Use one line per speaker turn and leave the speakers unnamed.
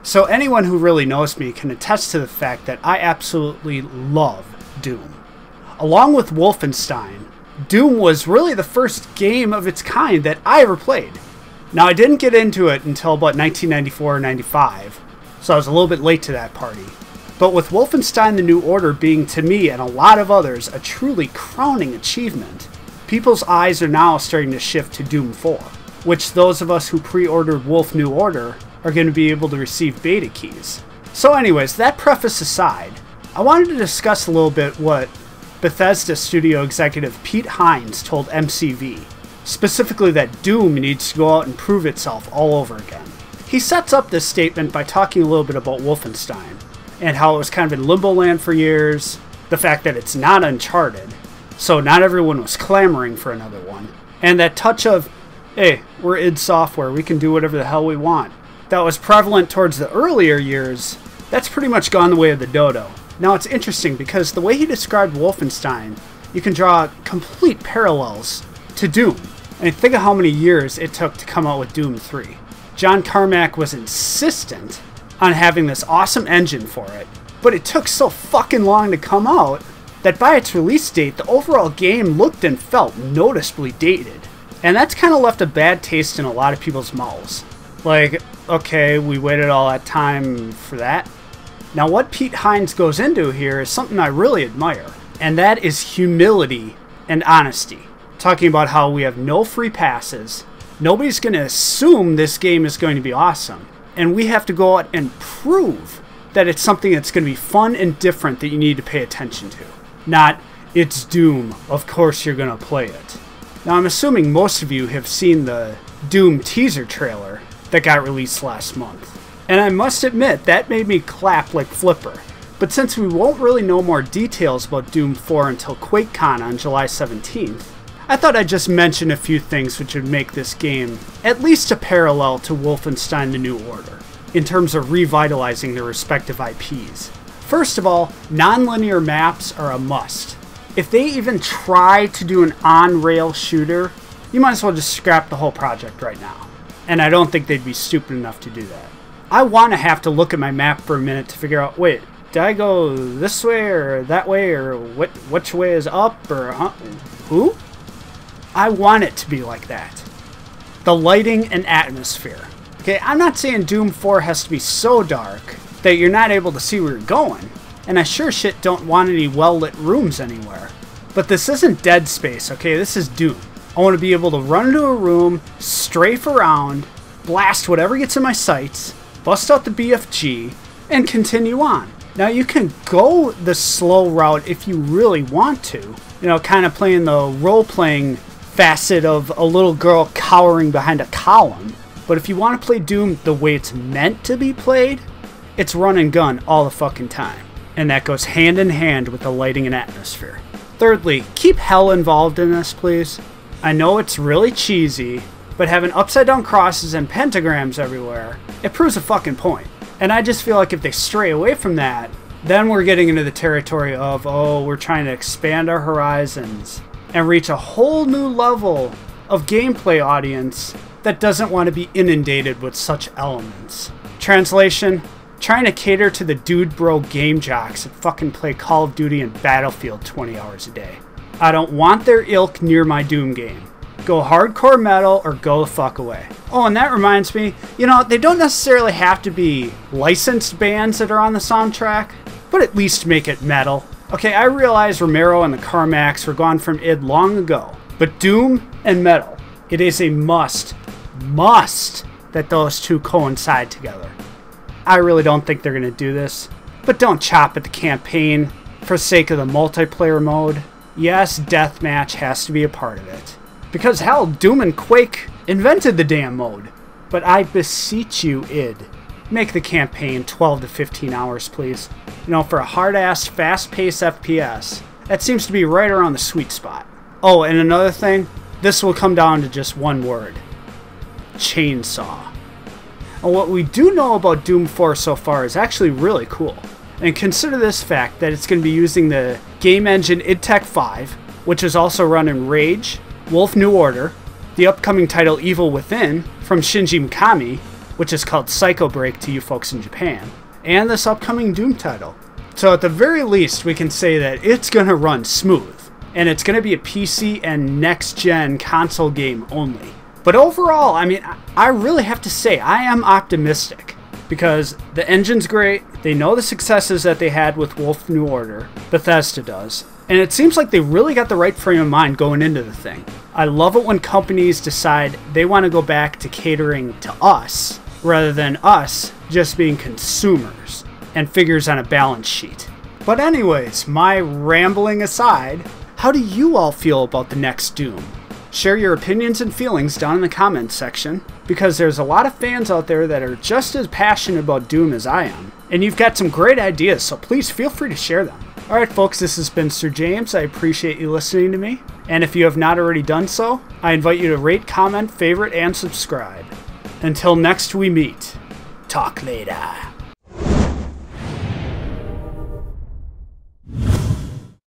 So anyone who really knows me can attest to the fact that I absolutely love Doom. Along with Wolfenstein, Doom was really the first game of its kind that I ever played. Now, I didn't get into it until about 1994 or 95, so I was a little bit late to that party. But with Wolfenstein The New Order being, to me and a lot of others, a truly crowning achievement, people's eyes are now starting to shift to Doom 4, which those of us who pre-ordered Wolf New Order are going to be able to receive beta keys. So anyways, that preface aside, I wanted to discuss a little bit what Bethesda studio executive Pete Hines told MCV, specifically that Doom needs to go out and prove itself all over again. He sets up this statement by talking a little bit about Wolfenstein, and how it was kind of in limbo land for years, the fact that it's not Uncharted, so not everyone was clamoring for another one, and that touch of, hey, we're id Software, we can do whatever the hell we want, that was prevalent towards the earlier years, that's pretty much gone the way of the dodo. Now it's interesting because the way he described Wolfenstein, you can draw complete parallels to Doom. And think of how many years it took to come out with Doom 3. John Carmack was insistent on having this awesome engine for it, but it took so fucking long to come out that by its release date, the overall game looked and felt noticeably dated. And that's kind of left a bad taste in a lot of people's mouths. Like, okay, we waited all that time for that. Now what Pete Hines goes into here is something I really admire, and that is humility and honesty. Talking about how we have no free passes, nobody's going to assume this game is going to be awesome, and we have to go out and prove that it's something that's going to be fun and different that you need to pay attention to. Not, it's Doom, of course you're going to play it. Now I'm assuming most of you have seen the Doom teaser trailer that got released last month. And I must admit, that made me clap like Flipper. But since we won't really know more details about Doom 4 until QuakeCon on July 17th, I thought I'd just mention a few things which would make this game at least a parallel to Wolfenstein The New Order, in terms of revitalizing their respective IPs. First of all, non-linear maps are a must. If they even try to do an on-rail shooter, you might as well just scrap the whole project right now. And I don't think they'd be stupid enough to do that. I want to have to look at my map for a minute to figure out, wait, did I go this way or that way, or which way is up, or who? I want it to be like that. The lighting and atmosphere. Okay, I'm not saying Doom 4 has to be so dark that you're not able to see where you're going, and I sure shit don't want any well-lit rooms anywhere. But this isn't Dead Space, okay? This is Doom. I want to be able to run into a room, strafe around, blast whatever gets in my sights, bust out the BFG, and continue on. Now you can go the slow route if you really want to, you know, kind of playing the role-playing facet of a little girl cowering behind a column. But if you want to play Doom the way it's meant to be played, it's run and gun all the fucking time. And that goes hand in hand with the lighting and atmosphere. Thirdly, keep hell involved in this, please. I know it's really cheesy, but having upside down crosses and pentagrams everywhere, it proves a fucking point. And I just feel like if they stray away from that, then we're getting into the territory of, oh, we're trying to expand our horizons and reach a whole new level of gameplay audience that doesn't want to be inundated with such elements. Translation, trying to cater to the dude bro game jocks that fucking play Call of Duty and Battlefield 20 hours a day. I don't want their ilk near my Doom game. Go hardcore metal or go the fuck away. Oh, and that reminds me, you know, they don't necessarily have to be licensed bands that are on the soundtrack, but at least make it metal. Okay, I realize Romero and the Carmacks were gone from id long ago, but Doom and metal, it is a must that those two coincide together. I really don't think they're going to do this, but don't chop at the campaign for the sake of the multiplayer mode. Yes, deathmatch has to be a part of it. Because hell, Doom and Quake invented the damn mode. But I beseech you, id, make the campaign 12 to 15 hours, please. You know, for a hard-ass, fast-paced FPS, that seems to be right around the sweet spot. Oh, and another thing, this will come down to just one word. Chainsaw. And what we do know about Doom 4 so far is actually really cool. And consider this fact that it's going to be using the game engine id Tech 5, which is also run in Rage, Wolf New Order, the upcoming title Evil Within from Shinji Mikami, which is called Psycho Break to you folks in Japan, and this upcoming Doom title. So at the very least, we can say that it's going to run smooth, and it's going to be a PC and next-gen console game only. But overall, I mean, I really have to say, I am optimistic, because the engine's great, they know the successes that they had with Wolf New Order, Bethesda does, and it seems like they really got the right frame of mind going into the thing. I love it when companies decide they want to go back to catering to us, rather than us just being consumers and figures on a balance sheet. But anyways, my rambling aside, how do you all feel about the next Doom? Share your opinions and feelings down in the comments section, because there's a lot of fans out there that are just as passionate about Doom as I am, and you've got some great ideas, so please feel free to share them. Alright folks, this has been Sir James. I appreciate you listening to me, and if you have not already done so, I invite you to rate, comment, favorite, and subscribe. Until next we meet, talk later.